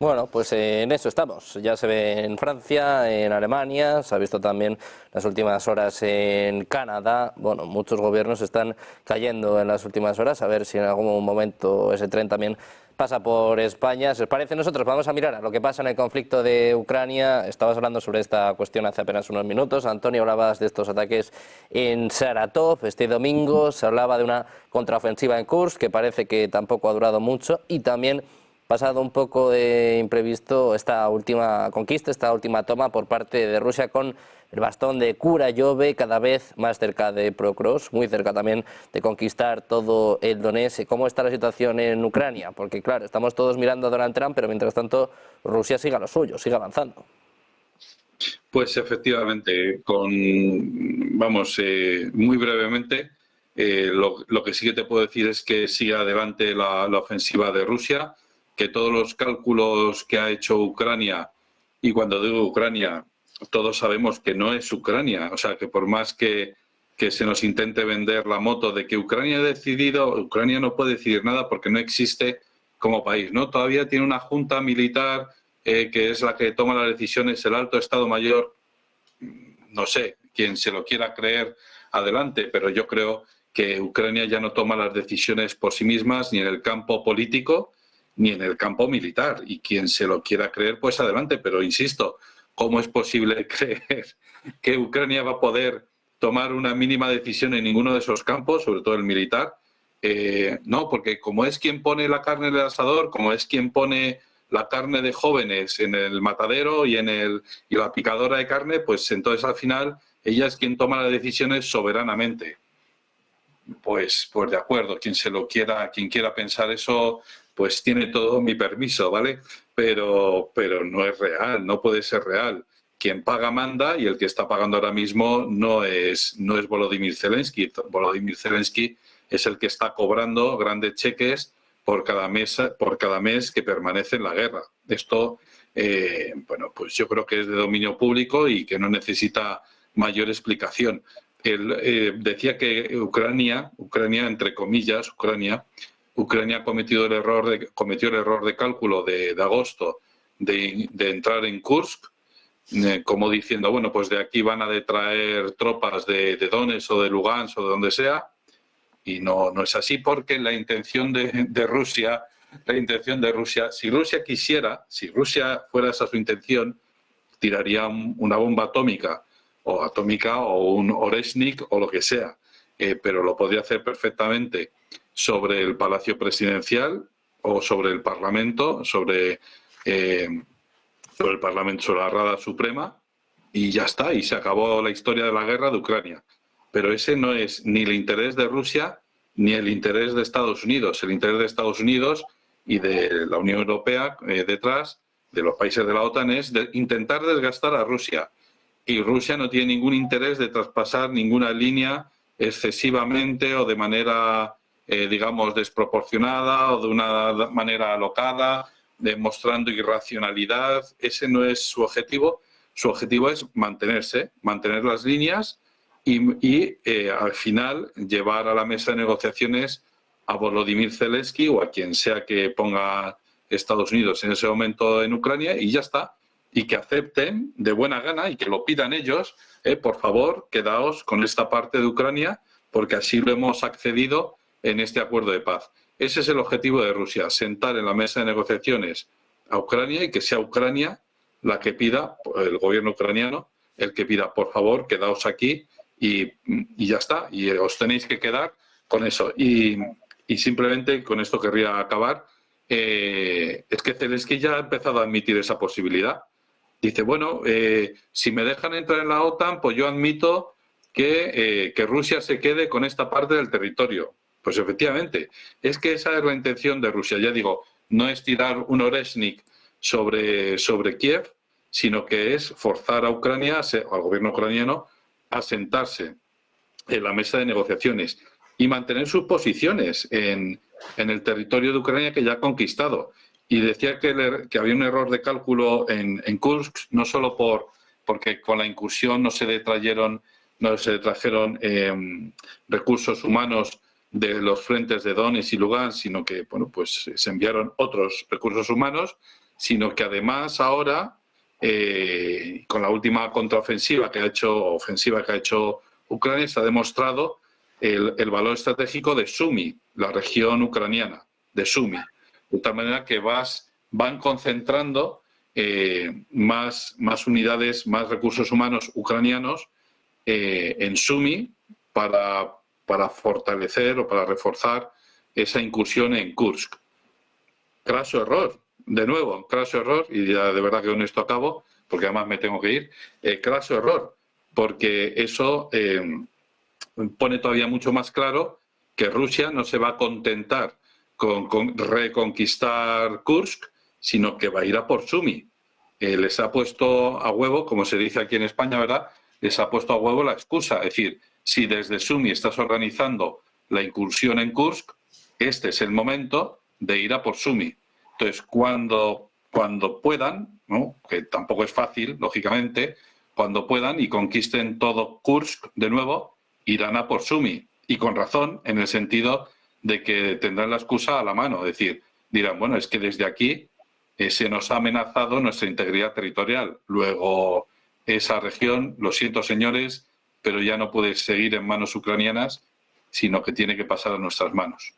Bueno, pues en eso estamos. Ya se ve en Francia, en Alemania, se ha visto también las últimas horas en Canadá. Bueno, muchos gobiernos están cayendo en las últimas horas. A ver si en algún momento ese tren también pasa por España. Si os parece, nosotros vamos a mirar a lo que pasa en el conflicto de Ucrania. Estabas hablando sobre esta cuestión hace apenas unos minutos. Antonio, hablabas de estos ataques en Saratov. Este domingo se hablaba de una contraofensiva en Kursk, que parece que tampoco ha durado mucho, y también pasado un poco de imprevisto esta última conquista, esta última toma por parte de Rusia con el bastón de Kurayove, cada vez más cerca de Prokrovsk, muy cerca también de conquistar todo el Donetsk. ¿Cómo está la situación en Ucrania? Porque claro, estamos todos mirando a Donald Trump, pero mientras tanto Rusia sigue a lo suyo, sigue avanzando. Pues efectivamente, muy brevemente, lo que sí que te puedo decir es que sigue adelante la ofensiva de Rusia, que todos los cálculos que ha hecho Ucrania, y cuando digo Ucrania, todos sabemos que no es Ucrania, o sea, que por más que se nos intente vender la moto de que Ucrania ha decidido, Ucrania no puede decidir nada porque no existe como país, ¿no? Todavía tiene una junta militar que es la que toma las decisiones, el alto Estado Mayor. No sé, quien se lo quiera creer, adelante, pero yo creo que Ucrania ya no toma las decisiones por sí mismas, ni en el campo político, ni en el campo militar. Y quien se lo quiera creer, pues adelante. Pero insisto, ¿cómo es posible creer que Ucrania va a poder tomar una mínima decisión en ninguno de esos campos, sobre todo el militar? No, porque como es quien pone la carne en el asador, como es quien pone la carne de jóvenes en el matadero y la picadora de carne, pues entonces al final ella es quien toma las decisiones soberanamente. Pues de acuerdo, quien quiera pensar eso, pues tiene todo mi permiso, ¿vale? Pero no es real, no puede ser real. Quien paga manda, y el que está pagando ahora mismo no es Volodymyr Zelensky. Volodymyr Zelensky es el que está cobrando grandes cheques por cada mes que permanece en la guerra. Esto, pues yo creo que es de dominio público y que no necesita mayor explicación. Decía que Ucrania, entre comillas, Ucrania cometió el error de cálculo de agosto de entrar en Kursk, como diciendo, bueno, pues de aquí van a detraer tropas de Donetsk o de Lugansk o de donde sea. Y no es así, porque la intención de Rusia, si Rusia quisiera, si Rusia fuera esa su intención, tiraría una bomba atómica o un Oreshnik o lo que sea, pero lo podría hacer perfectamente sobre el Palacio Presidencial o sobre el Parlamento, sobre la Rada Suprema, y ya está, y se acabó la historia de la guerra de Ucrania. Pero ese no es ni el interés de Rusia ni el interés de Estados Unidos. El interés de Estados Unidos y de la Unión Europea detrás, de los países de la OTAN, es intentar desgastar a Rusia. Y Rusia no tiene ningún interés de traspasar ninguna línea excesivamente o de manera, digamos, desproporcionada o de una manera alocada, demostrando irracionalidad. Ese no es su objetivo. Su objetivo es mantener las líneas y al final llevar a la mesa de negociaciones a Volodymyr Zelensky o a quien sea que ponga Estados Unidos en ese momento en Ucrania, y ya está. Y que acepten de buena gana y que lo pidan ellos, por favor, quedaos con esta parte de Ucrania porque así lo hemos accedido en este acuerdo de paz. Ese es el objetivo de Rusia, sentar en la mesa de negociaciones a Ucrania y que sea Ucrania la que pida, el gobierno ucraniano, el que pida, por favor, quedaos aquí y ya está. Y os tenéis que quedar con eso. Y simplemente con esto querría acabar. Es que Zelensky ya ha empezado a admitir esa posibilidad. Dice, bueno, si me dejan entrar en la OTAN, pues yo admito que Rusia se quede con esta parte del territorio. Pues efectivamente, es que esa es la intención de Rusia. Ya digo, no es tirar un Oreshnik sobre Kiev, sino que es forzar a Ucrania, al gobierno ucraniano, a sentarse en la mesa de negociaciones y mantener sus posiciones en el territorio de Ucrania que ya ha conquistado. Y decía que había un error de cálculo en Kursk, no solo porque con la incursión no se detrajeron recursos humanos de los frentes de Donetsk y Lugansk, sino que bueno, pues se enviaron otros recursos humanos, sino que además ahora, con la última contraofensiva que ha hecho Ucrania, se ha demostrado el valor estratégico de Sumy, la región ucraniana de Sumy, de tal manera que van concentrando más unidades, más recursos humanos ucranianos en Sumy para fortalecer o para reforzar esa incursión en Kursk. Craso error, de nuevo, craso error, y ya de verdad que con esto acabo, porque además me tengo que ir, craso error, porque eso pone todavía mucho más claro que Rusia no se va a contentar con reconquistar Kursk, sino que va a ir a por Sumy. Les ha puesto a huevo, como se dice aquí en España, ¿verdad? Les ha puesto a huevo la excusa. Es decir, si desde Sumy estás organizando la incursión en Kursk, este es el momento de ir a por Sumy. Entonces, cuando puedan, ¿no?, que tampoco es fácil, lógicamente, cuando puedan y conquisten todo Kursk de nuevo, irán a por Sumy. Y con razón, en el sentido de que tendrán la excusa a la mano. Es decir, dirán, bueno, es que desde aquí se nos ha amenazado nuestra integridad territorial. Luego, esa región, lo siento señores, pero ya no puede seguir en manos ucranianas, sino que tiene que pasar a nuestras manos.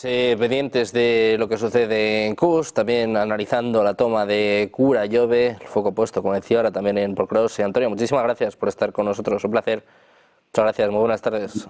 Pendientes de lo que sucede en Kursk, también analizando la toma de Kurayove, el foco puesto, como decía ahora, también en Pokrovsk. Antonio, muchísimas gracias por estar con nosotros, un placer. Muchas gracias, muy buenas tardes.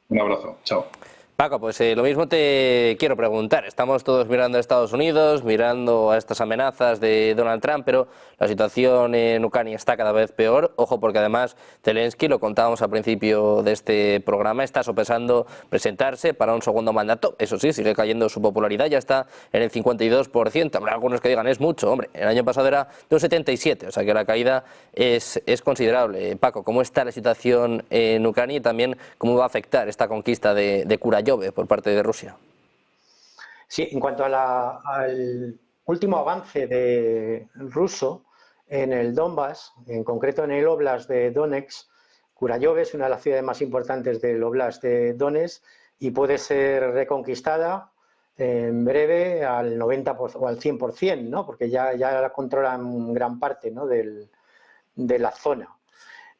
Un abrazo, chao. Paco, pues lo mismo te quiero preguntar. Estamos todos mirando a Estados Unidos, mirando a estas amenazas de Donald Trump, pero la situación en Ucrania está cada vez peor. Ojo, porque además Zelensky, lo contábamos al principio de este programa, está sopesando presentarse para un segundo mandato. Eso sí, sigue cayendo su popularidad, ya está en el 52%. Habrá algunos que digan, es mucho, hombre, el año pasado era de un 77%, o sea que la caída es considerable. Paco, ¿cómo está la situación en Ucrania y también cómo va a afectar esta conquista de Kurayove por parte de Rusia? Sí, en cuanto al último avance ruso en el Donbass, en concreto en el Oblast de Donetsk, Kurayove es una de las ciudades más importantes del Oblast de Donetsk y puede ser reconquistada en breve al 90% o al 100%, ¿no? Porque ya la controlan gran parte, ¿no?, de la zona.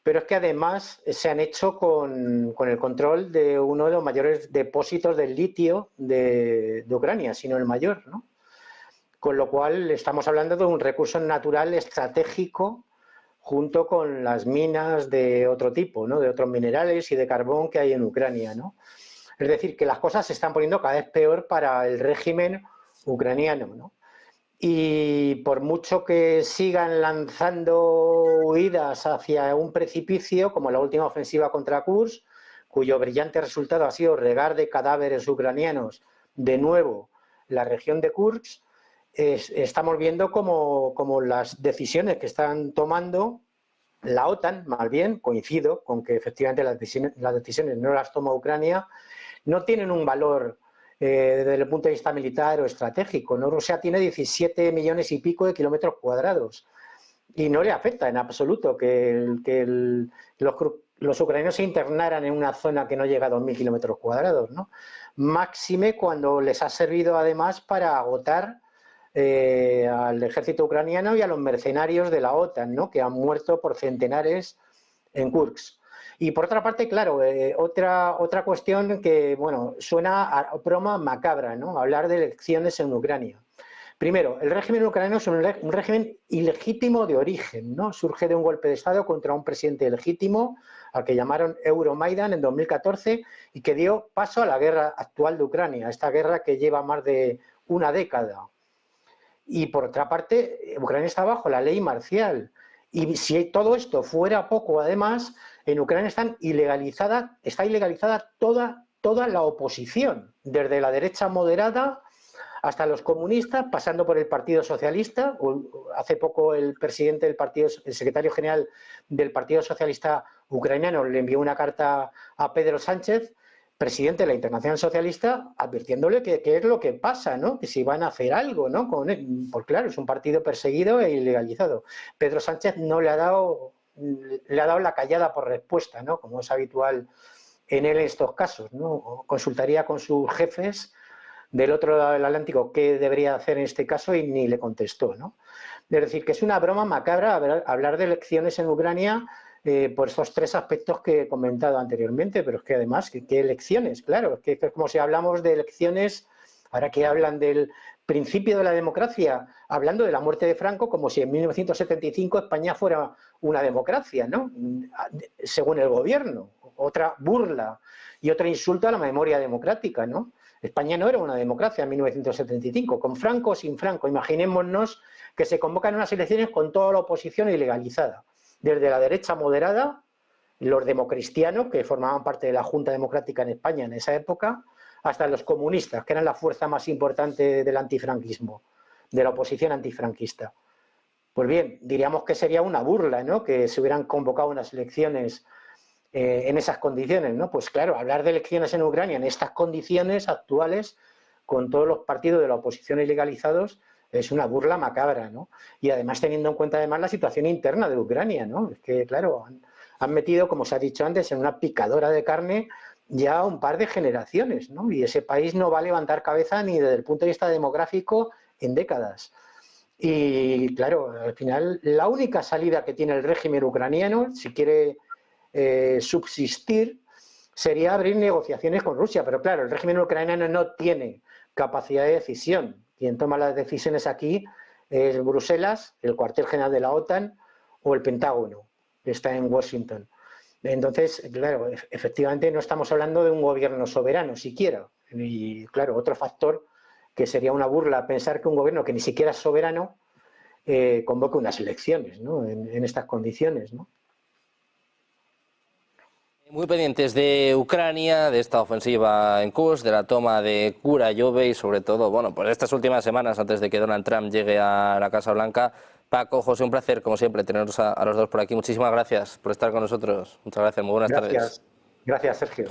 Pero es que además se han hecho con el control de uno de los mayores depósitos de litio de Ucrania, si no el mayor, ¿no? Con lo cual estamos hablando de un recurso natural estratégico junto con las minas de otro tipo, ¿no?, de otros minerales y de carbón que hay en Ucrania, ¿no? Es decir, que las cosas se están poniendo cada vez peor para el régimen ucraniano, ¿no? Y por mucho que sigan lanzando huidas hacia un precipicio, como la última ofensiva contra Kursk, cuyo brillante resultado ha sido regar de cadáveres ucranianos de nuevo la región de Kursk, estamos viendo como las decisiones que están tomando la OTAN, más bien, coincido con que efectivamente las decisiones no las toma Ucrania, no tienen un valor desde el punto de vista militar o estratégico, ¿no? Rusia tiene 17 millones y pico de kilómetros cuadrados y no le afecta en absoluto que los ucranianos se internaran en una zona que no llega a 2.000 kilómetros cuadrados, ¿no? Máxime cuando les ha servido además para agotar al ejército ucraniano y a los mercenarios de la OTAN, ¿no?, que han muerto por centenares en Kursk. Y por otra parte, claro, otra cuestión que, bueno, suena a broma macabra, ¿no?, hablar de elecciones en Ucrania. Primero, el régimen ucraniano es un régimen ilegítimo de origen, ¿no? Surge de un golpe de Estado contra un presidente legítimo, al que llamaron Euromaidan en 2014, y que dio paso a la guerra actual de Ucrania, esta guerra que lleva más de una década. Y por otra parte, Ucrania está bajo la ley marcial. Y si todo esto fuera poco, además, en Ucrania está ilegalizada toda la oposición, desde la derecha moderada hasta los comunistas, pasando por el Partido Socialista. Hace poco el secretario general del Partido Socialista ucraniano le envió una carta a Pedro Sánchez, presidente de la Internacional Socialista, advirtiéndole qué es lo que pasa, ¿no?, que si van a hacer algo, ¿no?, con él. Pues claro, es un partido perseguido e ilegalizado. Pedro Sánchez no le ha dado la callada por respuesta, ¿no?, como es habitual en él en estos casos, ¿no? Consultaría con sus jefes del otro lado del Atlántico qué debería hacer en este caso y ni le contestó, ¿no? Es decir, que es una broma macabra hablar de elecciones en Ucrania por estos tres aspectos que he comentado anteriormente, pero es que además, ¿qué elecciones? Claro, es que como si hablamos de elecciones, ahora que hablan del principio de la democracia, hablando de la muerte de Franco, como si en 1975 España fuera una democracia, ¿no? Según el gobierno, otra burla y otro insulto a la memoria democrática, ¿no? España no era una democracia en 1975, con Franco o sin Franco. Imaginémonos que se convocan unas elecciones con toda la oposición ilegalizada, desde la derecha moderada, los democristianos, que formaban parte de la Junta Democrática en España en esa época, hasta los comunistas, que eran la fuerza más importante del antifranquismo, de la oposición antifranquista. Pues bien, diríamos que sería una burla, ¿no?, que se hubieran convocado unas elecciones en esas condiciones, ¿no? Pues claro, hablar de elecciones en Ucrania en estas condiciones actuales, con todos los partidos de la oposición ilegalizados, es una burla macabra, ¿no? Y además teniendo en cuenta además la situación interna de Ucrania, ¿no? Es que, claro, han metido, como se ha dicho antes, en una picadora de carne ya un par de generaciones, ¿no? Y ese país no va a levantar cabeza ni desde el punto de vista demográfico en décadas. Y claro, al final la única salida que tiene el régimen ucraniano, si quiere subsistir, sería abrir negociaciones con Rusia, pero claro, el régimen ucraniano no tiene capacidad de decisión. Quien toma las decisiones aquí es Bruselas, el cuartel general de la OTAN o el Pentágono, que está en Washington. Entonces, claro, efectivamente no estamos hablando de un gobierno soberano siquiera. Y claro, otro factor que sería una burla pensar que un gobierno que ni siquiera es soberano convoque unas elecciones, ¿no?, en estas condiciones, ¿no? Muy pendientes de Ucrania, de esta ofensiva en Kursk, de la toma de Kurayove y sobre todo, bueno, pues estas últimas semanas antes de que Donald Trump llegue a la Casa Blanca. Paco, José, un placer, como siempre, teneros a los dos por aquí. Muchísimas gracias por estar con nosotros. Muchas gracias, muy buenas tardes. Gracias, Sergio.